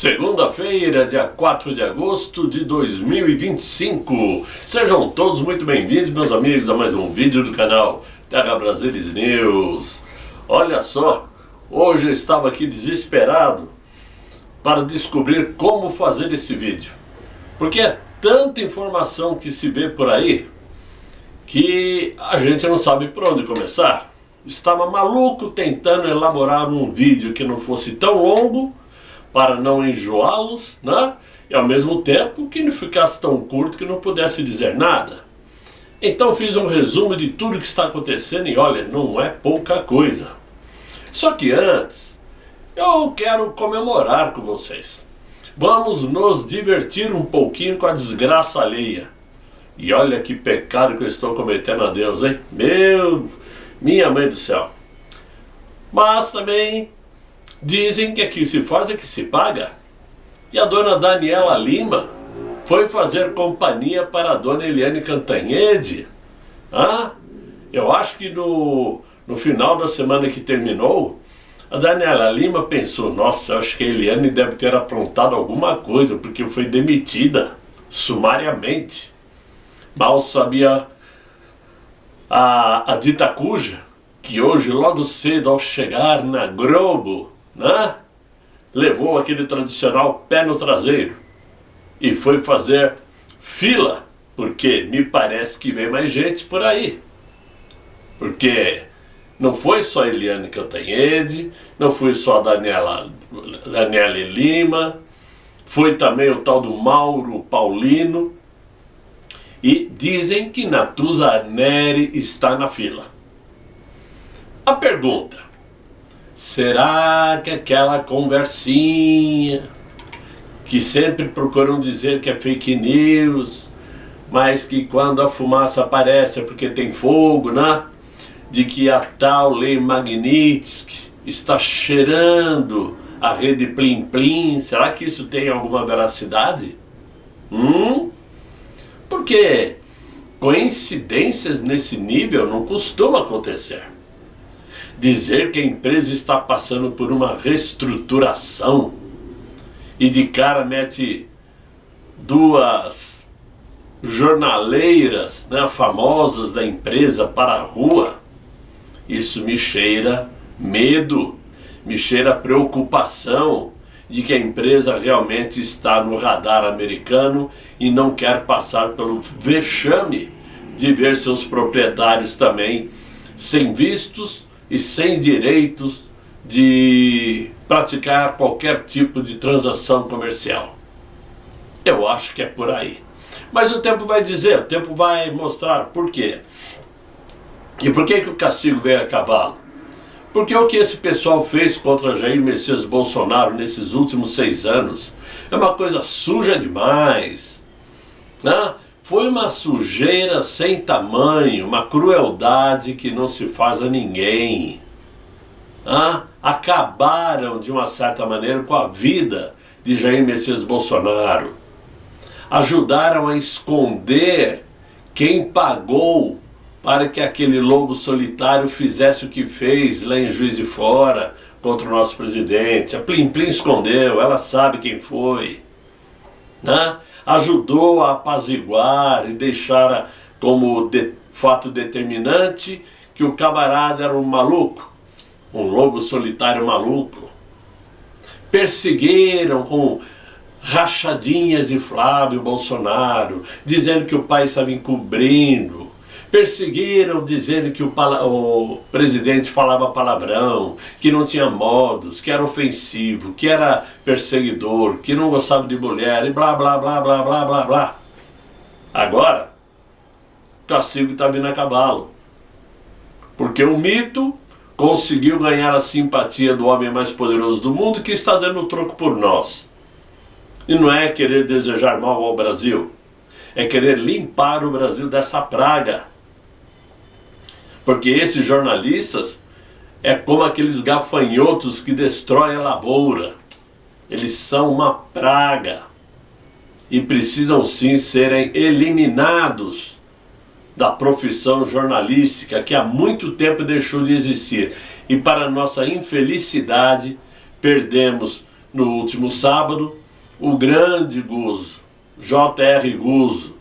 Segunda-feira, dia 4 de agosto de 2025. Sejam todos muito bem-vindos, meus amigos, a mais um vídeo do canal Terra Brasilis News. Olha só, hoje eu estava aqui desesperado para descobrir como fazer esse vídeo. Porque é tanta informação que se vê por aí que a gente não sabe por onde começar. Estava maluco tentando elaborar um vídeo que não fosse tão longo para não enjoá-los, né? E ao mesmo tempo que não ficasse tão curto que não pudesse dizer nada. Então fiz um resumo de tudo que está acontecendo e olha, não é pouca coisa. Só que antes, eu quero comemorar com vocês. Vamos nos divertir um pouquinho com a desgraça alheia. E olha que pecado que eu estou cometendo a Deus, hein? Minha mãe do céu. Mas também dizem que aqui se faz é que se paga. E a dona Daniela Lima foi fazer companhia para a dona Eliane Cantanhede. Eu acho que no final da semana que terminou, a Daniela Lima pensou, nossa, acho que a Eliane deve ter aprontado alguma coisa, porque foi demitida sumariamente. Mal sabia a dita cuja, que hoje logo cedo ao chegar na Globo, né, levou aquele tradicional pé no traseiro e foi fazer fila, porque me parece que vem mais gente por aí. Porque não foi só Eliane Cantanhede, não foi só a Daniela Lima, foi também o tal do Mauro Paulino, e dizem que Natuza Neri está na fila. A pergunta: será que aquela conversinha que sempre procuram dizer que é fake news, mas que quando a fumaça aparece é porque tem fogo, né? De que a tal lei Magnitsky está cheirando a rede Plim Plim, será que isso tem alguma veracidade? Porque coincidências nesse nível não costumam acontecer. Dizer que a empresa está passando por uma reestruturação e de cara mete duas jornaleiras, né, famosas da empresa para a rua, isso me cheira medo, me cheira preocupação de que a empresa realmente está no radar americano e não quer passar pelo vexame de ver seus proprietários também sem vistos e sem direitos de praticar qualquer tipo de transação comercial. Eu acho que é por aí. Mas o tempo vai dizer, o tempo vai mostrar por quê. E por que o castigo veio a cavalo? Porque o que esse pessoal fez contra Jair Messias Bolsonaro nesses últimos 6 anos é uma coisa suja demais, né? Foi uma sujeira sem tamanho, uma crueldade que não se faz a ninguém. Acabaram de uma certa maneira com a vida de Jair Messias Bolsonaro. Ajudaram a esconder quem pagou para que aquele lobo solitário fizesse o que fez lá em Juiz de Fora contra o nosso presidente. A Plim Plim escondeu, ela sabe quem foi, né? Ajudou a apaziguar e deixar como fato determinante que o camarada era um maluco, um lobo solitário maluco. Perseguiram com rachadinhas de Flávio Bolsonaro, dizendo que o pai estava encobrindo. Perseguiram dizendo que o presidente falava palavrão, que não tinha modos, que era ofensivo, que era perseguidor, que não gostava de mulher e blá blá blá blá blá blá blá. Agora, o castigo está vindo a cavalo. Porque o mito conseguiu ganhar a simpatia do homem mais poderoso do mundo, que está dando o troco por nós. E não é querer desejar mal ao Brasil, é querer limpar o Brasil dessa praga. Porque esses jornalistas é como aqueles gafanhotos que destroem a lavoura. Eles são uma praga e precisam sim serem eliminados da profissão jornalística, que há muito tempo deixou de existir. E para nossa infelicidade, perdemos no último sábado, o grande Guzzo, J.R. Guzzo.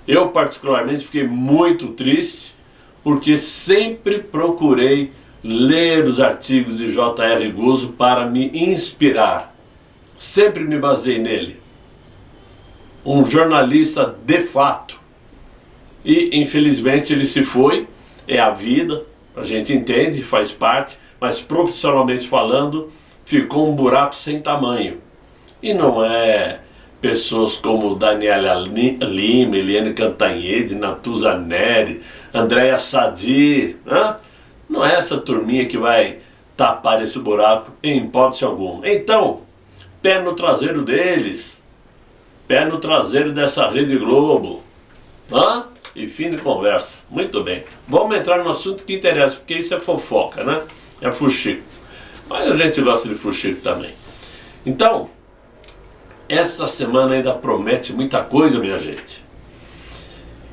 Eu particularmente fiquei muito triste, porque sempre procurei ler os artigos de J.R. Guzzo para me inspirar. Sempre me baseei nele. Um jornalista de fato. E infelizmente ele se foi, é a vida, a gente entende, faz parte, mas profissionalmente falando, ficou um buraco sem tamanho. E não é pessoas como Daniela Lima, Eliane Cantanhede, Natuza Neri, Andréa Sadi, né? Não é essa turminha que vai tapar esse buraco em hipótese alguma. Então, pé no traseiro deles, pé no traseiro dessa Rede Globo, né? E fim de conversa. Muito bem. Vamos entrar no assunto que interessa, porque isso é fofoca, né? É fuxico. Mas a gente gosta de fuxico também. Então, essa semana ainda promete muita coisa, minha gente.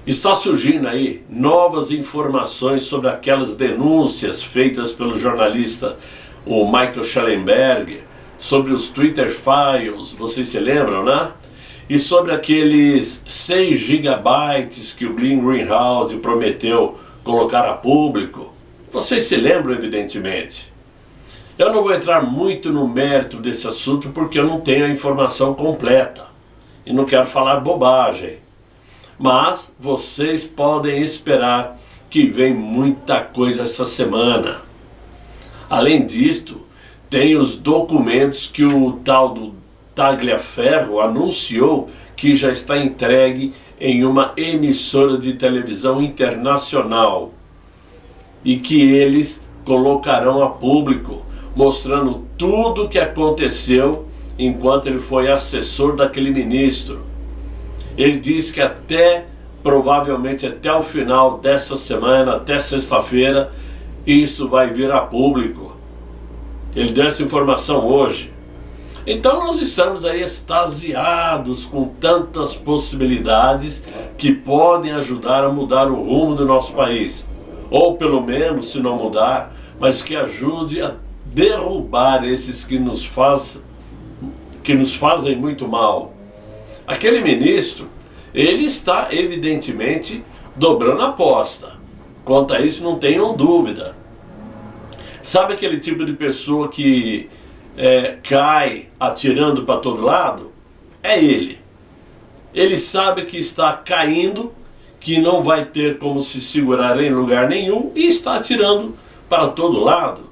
Está surgindo aí novas informações sobre aquelas denúncias feitas pelo jornalista o Michael Schellenberger, sobre os Twitter Files, vocês se lembram, né? E sobre aqueles 6 gigabytes que o Glenn Greenwald prometeu colocar a público. Vocês se lembram, evidentemente. Eu não vou entrar muito no mérito desse assunto porque eu não tenho a informação completa e não quero falar bobagem. Mas vocês podem esperar que vem muita coisa essa semana. Além disto, tem os documentos que o tal do Tagliaferro anunciou que já está entregue em uma emissora de televisão internacional e que eles colocarão a público, mostrando tudo o que aconteceu enquanto ele foi assessor daquele ministro. Ele disse que provavelmente até o final dessa semana, até sexta-feira, isso vai vir a público. Ele deu essa informação hoje. Então nós estamos aí extasiados com tantas possibilidades que podem ajudar a mudar o rumo do nosso país. Ou pelo menos, se não mudar, mas que ajude a derrubar esses que nos fazem muito mal. Aquele ministro, ele está evidentemente dobrando a aposta. Quanto a isso não tenham dúvida. Sabe aquele tipo de pessoa que cai atirando para todo lado? É ele. Ele sabe que está caindo, que não vai ter como se segurar em lugar nenhum e está atirando para todo lado.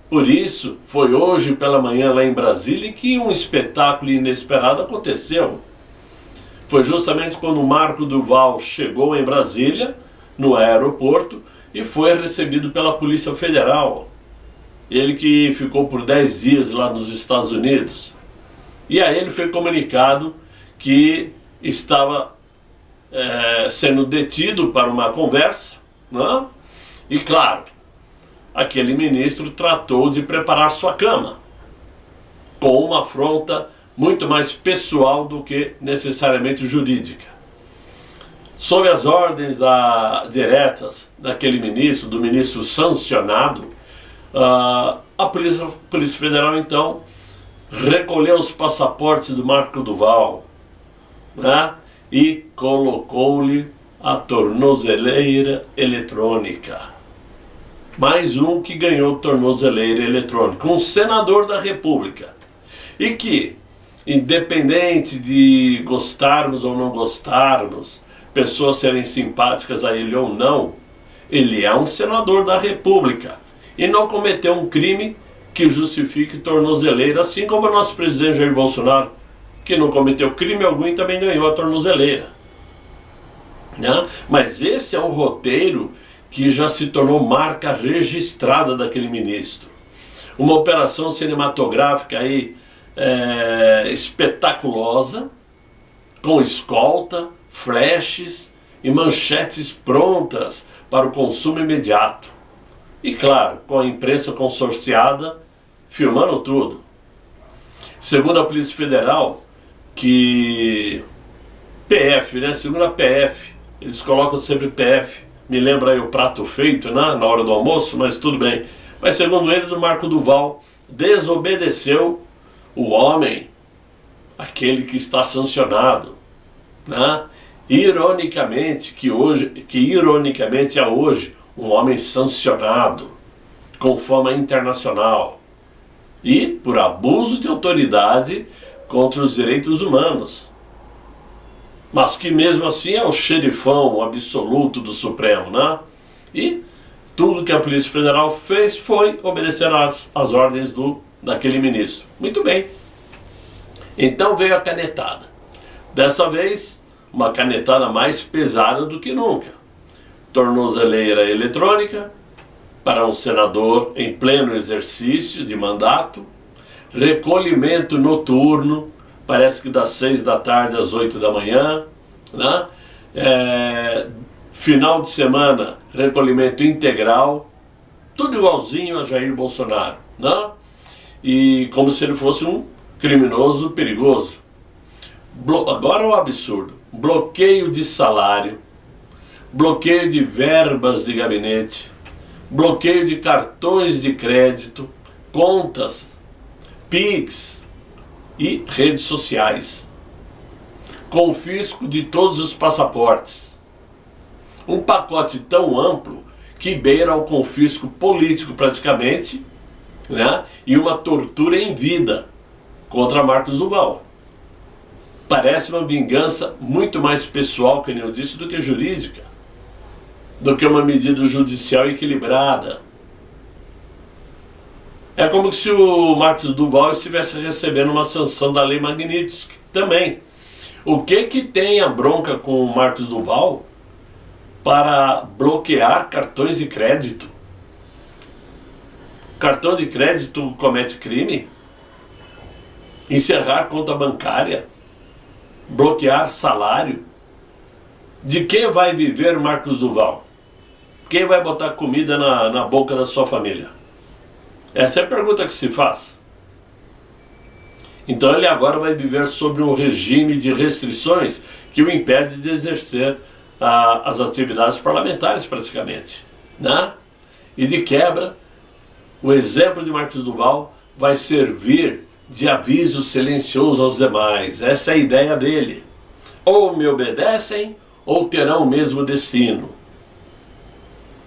Por isso, foi hoje pela manhã lá em Brasília que um espetáculo inesperado aconteceu. Foi justamente quando o Marco Duval chegou em Brasília, no aeroporto, e foi recebido pela Polícia Federal. Ele que ficou por 10 dias lá nos Estados Unidos. E aí ele foi comunicado que estava sendo detido para uma conversa, né? E claro, aquele ministro tratou de preparar sua cama, com uma afronta muito mais pessoal do que necessariamente jurídica. Sob as ordens diretas daquele ministro, do ministro sancionado, a Polícia Federal então recolheu os passaportes do Marco Duval, né, e colocou-lhe a tornozeleira eletrônica. Mais um que ganhou tornozeleira eletrônica, um senador da República, e que, independente de gostarmos ou não gostarmos, pessoas serem simpáticas a ele ou não, ele é um senador da República e não cometeu um crime que justifique tornozeleira, assim como o nosso presidente Jair Bolsonaro, que não cometeu crime algum e também ganhou a tornozeleira, né? Mas esse é um roteiro que já se tornou marca registrada daquele ministro. Uma operação cinematográfica aí espetaculosa, com escolta, flashes e manchetes prontas para o consumo imediato. E claro, com a imprensa consorciada filmando tudo. Segundo a Polícia Federal, que PF, né? Segundo a PF, eles colocam sempre PF, me lembra aí o prato feito, né? Na hora do almoço, mas tudo bem. Mas segundo eles, o Marco Duval desobedeceu o homem, aquele que está sancionado, né? Ironicamente, que ironicamente é hoje um homem sancionado com fama internacional e por abuso de autoridade contra os direitos humanos, mas que mesmo assim é o xerifão absoluto do Supremo, né? E tudo que a Polícia Federal fez foi obedecer às ordens daquele ministro. Muito bem. Então veio a canetada. Dessa vez, uma canetada mais pesada do que nunca. Tornozeleira eletrônica para um senador em pleno exercício de mandato, recolhimento noturno, parece que das 6 da tarde às 8 da manhã, né? Final de semana, recolhimento integral, tudo igualzinho a Jair Bolsonaro, né? E como se ele fosse um criminoso perigoso. Agora é um absurdo. Bloqueio de salário, bloqueio de verbas de gabinete, bloqueio de cartões de crédito, contas, PIX e redes sociais. Confisco de todos os passaportes. Um pacote tão amplo que beira ao confisco político praticamente, né? E uma tortura em vida contra Marcos Duval. Parece uma vingança muito mais pessoal, como eu disse, do que jurídica, do que uma medida judicial equilibrada. É como se o Marcos Duval estivesse recebendo uma sanção da Lei Magnitsky também. O que tem a bronca com o Marcos Duval para bloquear cartões de crédito? Cartão de crédito comete crime? Encerrar conta bancária? Bloquear salário? De quem vai viver Marcos Duval? Quem vai botar comida na boca da sua família? Essa é a pergunta que se faz. Então ele agora vai viver sobre um regime de restrições que o impede de exercer as atividades parlamentares praticamente, né? E de quebra, o exemplo de Marcos Duval vai servir de aviso silencioso aos demais. Essa é a ideia dele. Ou me obedecem, ou terão o mesmo destino.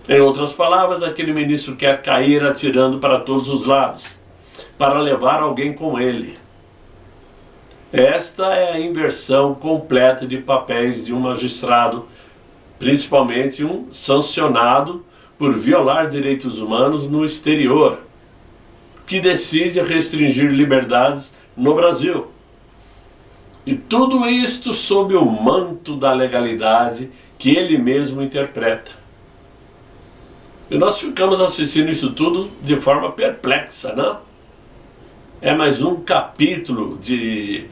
Em outras palavras, aquele ministro quer cair atirando para todos os lados, para levar alguém com ele. Esta é a inversão completa de papéis de um magistrado, principalmente um sancionado por violar direitos humanos no exterior, que decide restringir liberdades no Brasil. E tudo isto sob o manto da legalidade que ele mesmo interpreta. E nós ficamos assistindo isso tudo de forma perplexa, né? É mais um capítulo de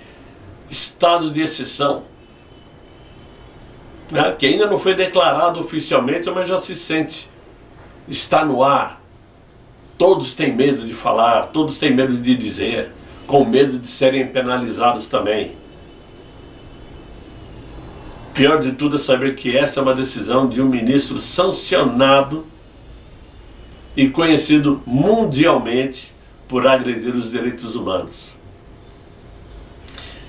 estado de exceção, né? Que ainda não foi declarado oficialmente, mas já se sente. Está no ar. Todos têm medo de falar, todos têm medo de dizer, com medo de serem penalizados também. Pior de tudo é saber que essa é uma decisão de um ministro sancionado e conhecido mundialmente por agredir os direitos humanos.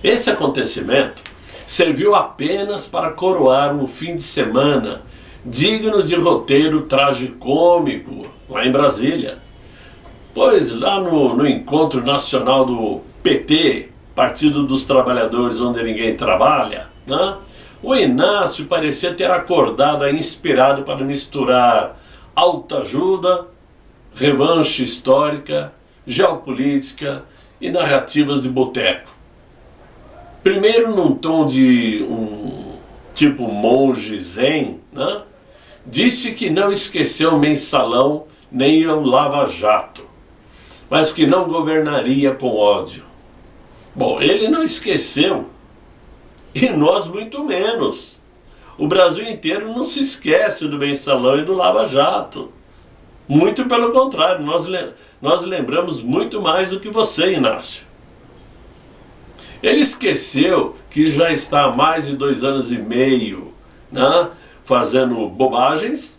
Esse acontecimento serviu apenas para coroar um fim de semana digno de roteiro tragicômico lá em Brasília. Pois lá no encontro nacional do PT, Partido dos Trabalhadores, onde ninguém trabalha, né? O Inácio parecia ter acordado inspirado para misturar autoajuda, revanche histórica, geopolítica e narrativas de boteco. Primeiro num tom de um tipo monge zen, né? Disse que não esqueceu o mensalão nem o lava-jato, mas que não governaria com ódio. Bom, ele não esqueceu, e nós muito menos. O Brasil inteiro não se esquece do mensalão e do lava-jato. Muito pelo contrário, nós lembramos muito mais do que você, Inácio. Ele esqueceu que já está há mais de 2 anos e meio, né, fazendo bobagens,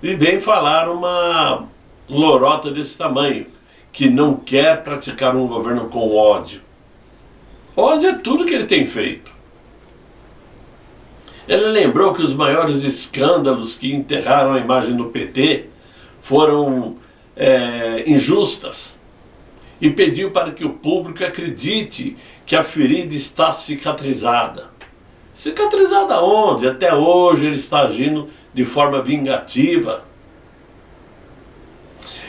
e vem falar uma lorota desse tamanho, que não quer praticar um governo com ódio. Ódio é tudo que ele tem feito. Ele lembrou que os maiores escândalos que enterraram a imagem do PT foram injustas e pediu para que o público acredite que a ferida está cicatrizada. Cicatrizada onde? Até hoje ele está agindo de forma vingativa.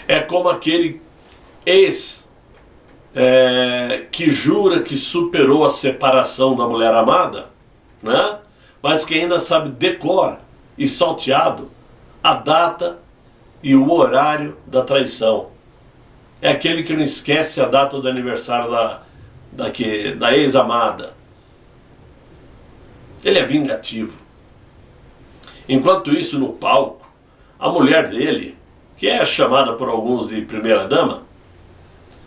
É como aquele ex que jura que superou a separação da mulher amada, né? Mas que ainda sabe de cor e salteado a data e o horário da traição. É aquele que não esquece a data do aniversário da ex-amada. Ele é vingativo. Enquanto isso, no palco, a mulher dele, que é chamada por alguns de primeira-dama,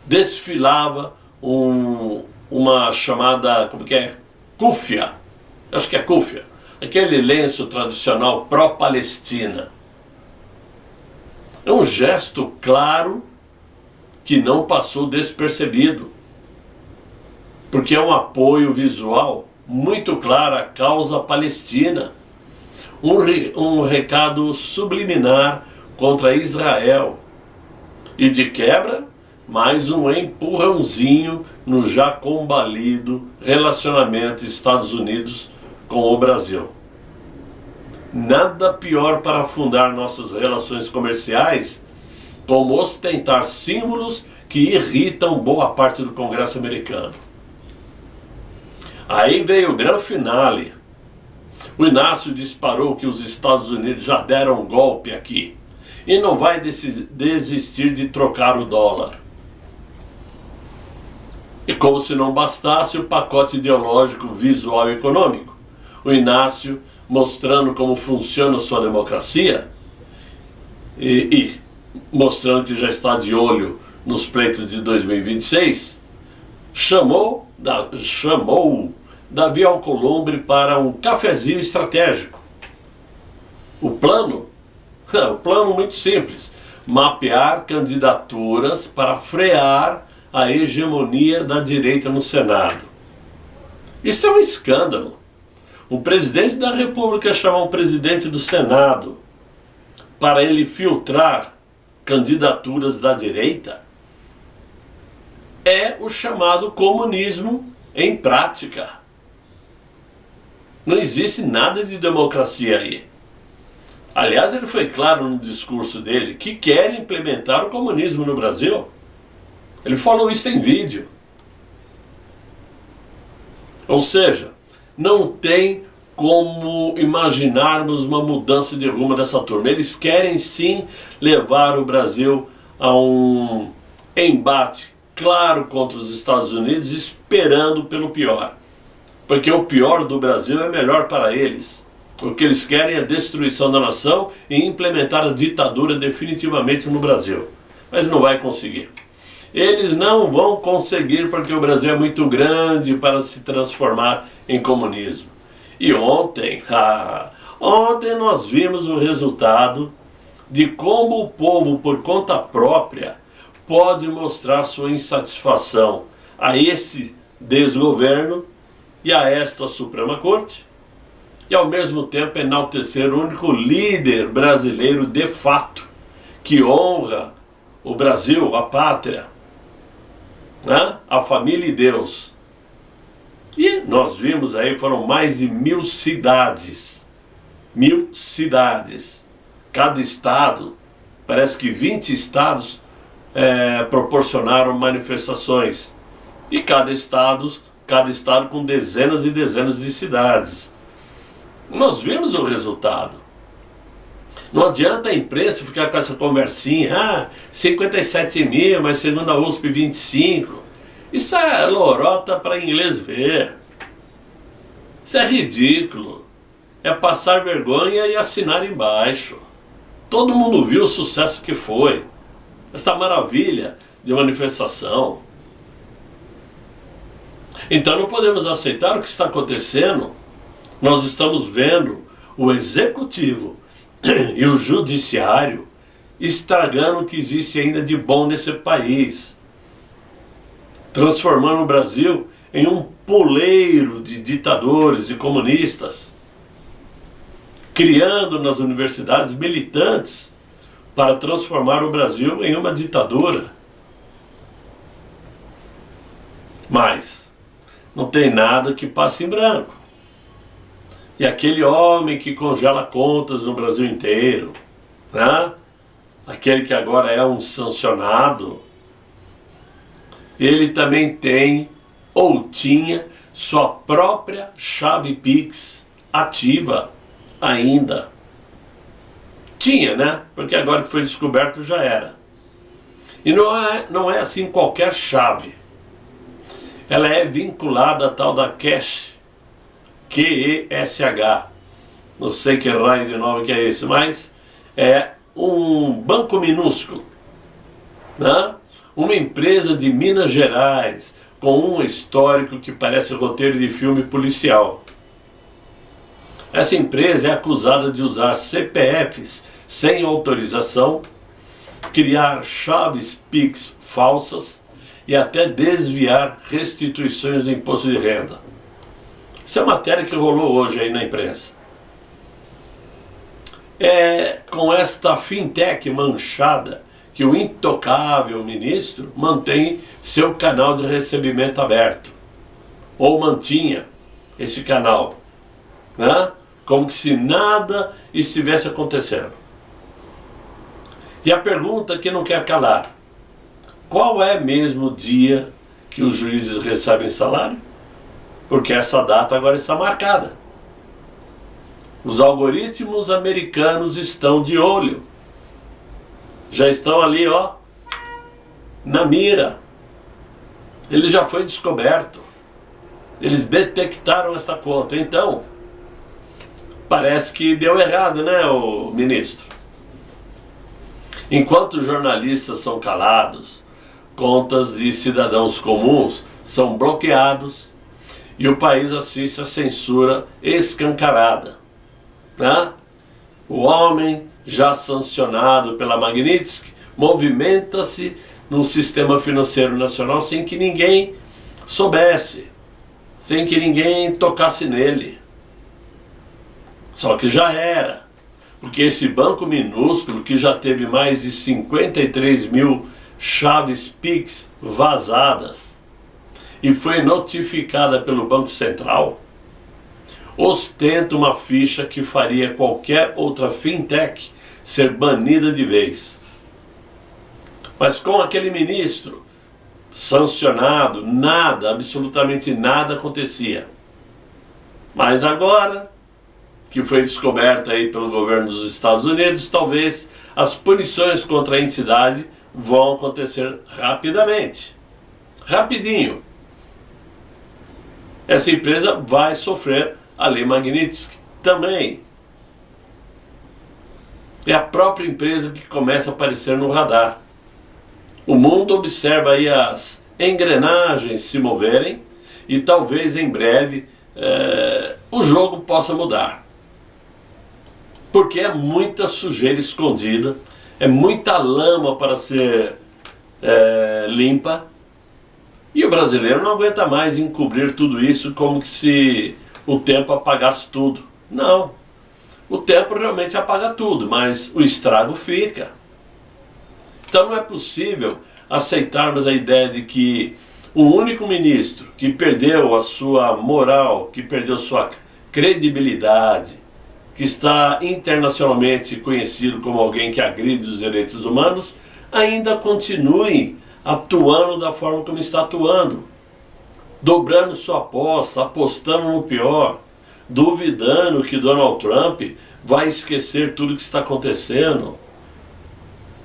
desfilava uma chamada, como que é? Cúfia. Acho que é cúfia. Aquele lenço tradicional pró-Palestina. É um gesto claro que não passou despercebido, porque é um apoio visual muito claro à causa palestina, um recado subliminar contra Israel, e de quebra, mais um empurrãozinho no já combalido relacionamento Estados Unidos com o Brasil. Nada pior para afundar nossas relações comerciais como ostentar símbolos que irritam boa parte do Congresso americano. Aí veio o grande finale. O Inácio disparou que os Estados Unidos já deram um golpe aqui e não vai desistir de trocar o dólar. E como se não bastasse o pacote ideológico, visual e econômico, o Inácio, mostrando como funciona a sua democracia e mostrando que já está de olho nos pleitos de 2026, chamou Davi Alcolumbre para um cafezinho estratégico. O plano muito simples: mapear candidaturas para frear a hegemonia da direita no Senado. Isso é um escândalo. Um presidente da República chamar um presidente do Senado para ele filtrar candidaturas da direita é o chamado comunismo em prática. Não existe nada de democracia aí. Aliás, ele foi claro no discurso dele que quer implementar o comunismo no Brasil. Ele falou isso em vídeo. Ou seja, não tem como imaginarmos uma mudança de rumo dessa turma. Eles querem sim levar o Brasil a um embate claro contra os Estados Unidos, esperando pelo pior. Porque o pior do Brasil é melhor para eles. O que eles querem é a destruição da nação e implementar a ditadura definitivamente no Brasil. Mas não vai conseguir. Eles não vão conseguir porque o Brasil é muito grande para se transformar em comunismo. E ontem nós vimos o resultado de como o povo, por conta própria, pode mostrar sua insatisfação a esse desgoverno e a esta Suprema Corte, e ao mesmo tempo enaltecer o único líder brasileiro de fato, que honra o Brasil, a pátria, né? A família e Deus. E nós vimos aí, foram mais de 1000 cidades. 1000 cidades. Cada estado, parece que 20 estados proporcionaram manifestações. E cada estado com dezenas e dezenas de cidades. Nós vimos o resultado. Não adianta a imprensa ficar com essa conversinha, 57 mil, mas segundo a USP 25. Isso é lorota para inglês ver. Isso é ridículo. É passar vergonha e assinar embaixo. Todo mundo viu o sucesso que foi. Esta maravilha de manifestação. Então não podemos aceitar o que está acontecendo. Nós estamos vendo o executivo e o judiciário estragando o que existe ainda de bom nesse país, transformando o Brasil em um poleiro de ditadores e comunistas, criando nas universidades militantes para transformar o Brasil em uma ditadura. Mas não tem nada que passe em branco. E aquele homem que congela contas no Brasil inteiro, né? Aquele que agora é um sancionado, ele também tem ou tinha sua própria chave Pix ativa ainda. Tinha, né? Porque agora que foi descoberto já era. E não é assim qualquer chave. Ela é vinculada a tal da Cash, Q-E-S-H. Não sei que raio de nome que é esse, mas é um banco minúsculo, né? Uma empresa de Minas Gerais, com um histórico que parece roteiro de filme policial. Essa empresa é acusada de usar CPFs sem autorização, criar chaves Pix falsas e até desviar restituições do imposto de renda. Essa é a matéria que rolou hoje aí na imprensa. É com esta fintech manchada que o intocável ministro mantém seu canal de recebimento aberto, ou mantinha esse canal, né? Como se nada estivesse acontecendo. E a pergunta que não quer calar: qual é mesmo o dia que os juízes recebem salário? Porque essa data agora está marcada. Os algoritmos americanos estão de olho. Já estão ali, ó, na mira. Ele já foi descoberto. Eles detectaram essa conta. Então, parece que deu errado, né, o ministro? Enquanto os jornalistas são calados, contas de cidadãos comuns são bloqueados e o país assiste a censura escancarada, né? O homem, já sancionado pela Magnitsky, movimenta-se no sistema financeiro nacional sem que ninguém soubesse, sem que ninguém tocasse nele. Só que já era, porque esse banco minúsculo, que já teve mais de 53 mil chaves Pix vazadas e foi notificada pelo Banco Central, ostenta uma ficha que faria qualquer outra fintech ser banida de vez. Mas com aquele ministro sancionado, nada, absolutamente nada acontecia. Mas agora que foi descoberta aí pelo governo dos Estados Unidos, talvez as punições contra a entidade vão acontecer rapidamente. Rapidinho. Essa empresa vai sofrer a lei Magnitsky também. É a própria empresa que começa a aparecer no radar. O mundo observa aí as engrenagens se moverem e talvez em breve o jogo possa mudar. Porque é muita sujeira escondida, é muita lama para ser limpa, e o brasileiro não aguenta mais encobrir tudo isso como que se o tempo apagasse tudo. Não, o tempo realmente apaga tudo, mas o estrago fica. Então não é possível aceitarmos a ideia de que um único ministro que perdeu a sua moral, que perdeu sua credibilidade, que está internacionalmente conhecido como alguém que agride os direitos humanos, ainda continue atuando da forma como está atuando, dobrando sua aposta, apostando no pior, duvidando que Donald Trump vai esquecer tudo que está acontecendo.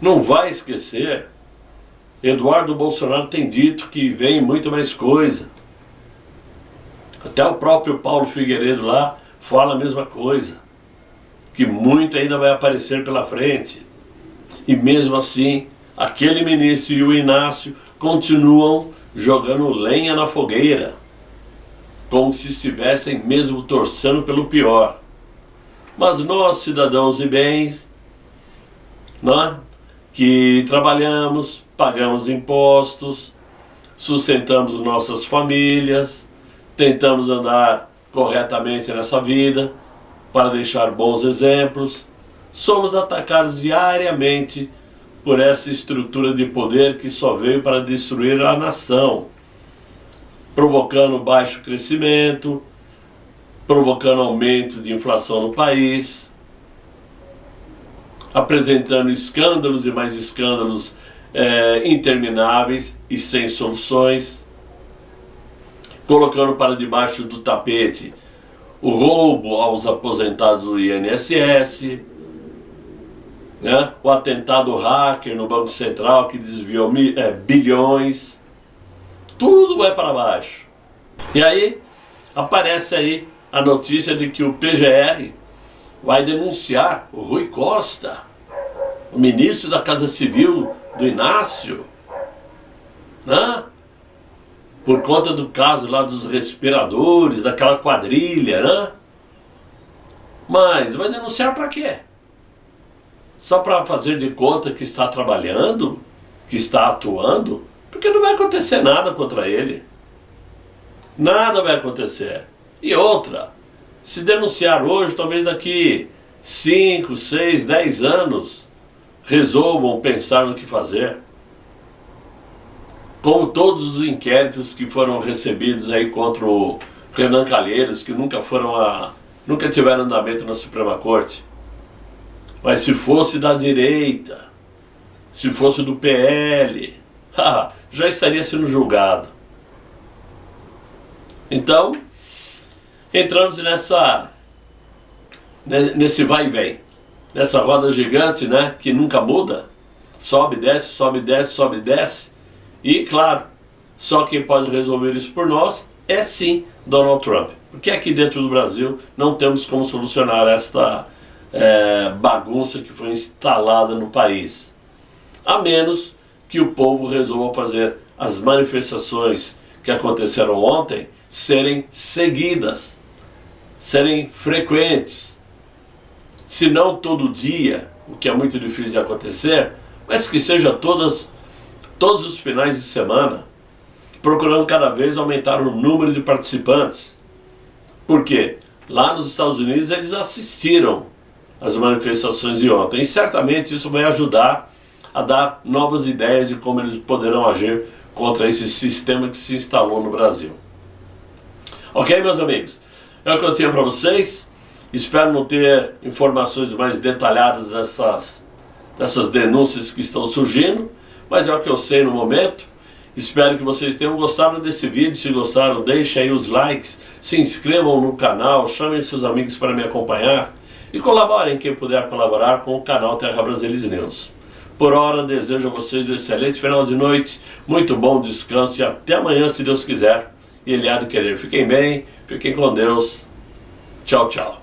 Não vai esquecer. Eduardo Bolsonaro tem dito que vem muito mais coisa. Até o próprio Paulo Figueiredo lá fala a mesma coisa, que muito ainda vai aparecer pela frente. E mesmo assim, aquele ministro e o Inácio continuam jogando lenha na fogueira, como se estivessem mesmo torcendo pelo pior. Mas nós, cidadãos de bens, que trabalhamos, pagamos impostos, sustentamos nossas famílias, tentamos andar corretamente nessa vida para deixar bons exemplos. Somos atacados diariamente por essa estrutura de poder que só veio para destruir a nação, provocando baixo crescimento, provocando aumento de inflação no país, apresentando escândalos e mais escândalos intermináveis e sem soluções, colocando para debaixo do tapete o roubo aos aposentados do INSS, né? O atentado hacker no Banco Central que desviou bilhões, tudo vai para baixo. E aí aparece aí a notícia de que o PGR vai denunciar o Rui Costa, o ministro da Casa Civil do Inácio, né? Por conta do caso lá dos respiradores, daquela quadrilha, né? Mas vai denunciar para quê? Só para fazer de conta que está trabalhando, que está atuando? Porque não vai acontecer nada contra ele. Nada vai acontecer. E outra, se denunciar hoje, talvez daqui 5, 6, 10 anos resolvam pensar no que fazer. Como todos os inquéritos que foram recebidos aí contra o Renan Calheiros, que nunca tiveram andamento na Suprema Corte. Mas se fosse da direita, se fosse do PL, já estaria sendo julgado. Então, entramos nesse vai e vem, nessa roda gigante, né, que nunca muda, sobe, desce, sobe, desce, sobe, desce. E, claro, só quem pode resolver isso por nós é sim Donald Trump. Porque aqui dentro do Brasil não temos como solucionar esta bagunça que foi instalada no país. A menos que o povo resolva fazer as manifestações que aconteceram ontem serem seguidas, serem frequentes. Se não todo dia, o que é muito difícil de acontecer, mas que seja todos os finais de semana, procurando cada vez aumentar o número de participantes. Por quê? Lá nos Estados Unidos eles assistiram às manifestações de ontem, e certamente isso vai ajudar a dar novas ideias de como eles poderão agir contra esse sistema que se instalou no Brasil. Ok, meus amigos? É o que eu tinha para vocês. Espero não ter informações mais detalhadas dessas denúncias que estão surgindo, mas é o que eu sei no momento. Espero que vocês tenham gostado desse vídeo. Se gostaram, deixem aí os likes, se inscrevam no canal, chamem seus amigos para me acompanhar e colaborem, quem puder colaborar, com o canal Terra Brasilis News. Por hora, desejo a vocês um excelente final de noite, muito bom descanso e até amanhã, se Deus quiser e Ele há de querer. Fiquem bem, fiquem com Deus. Tchau, tchau.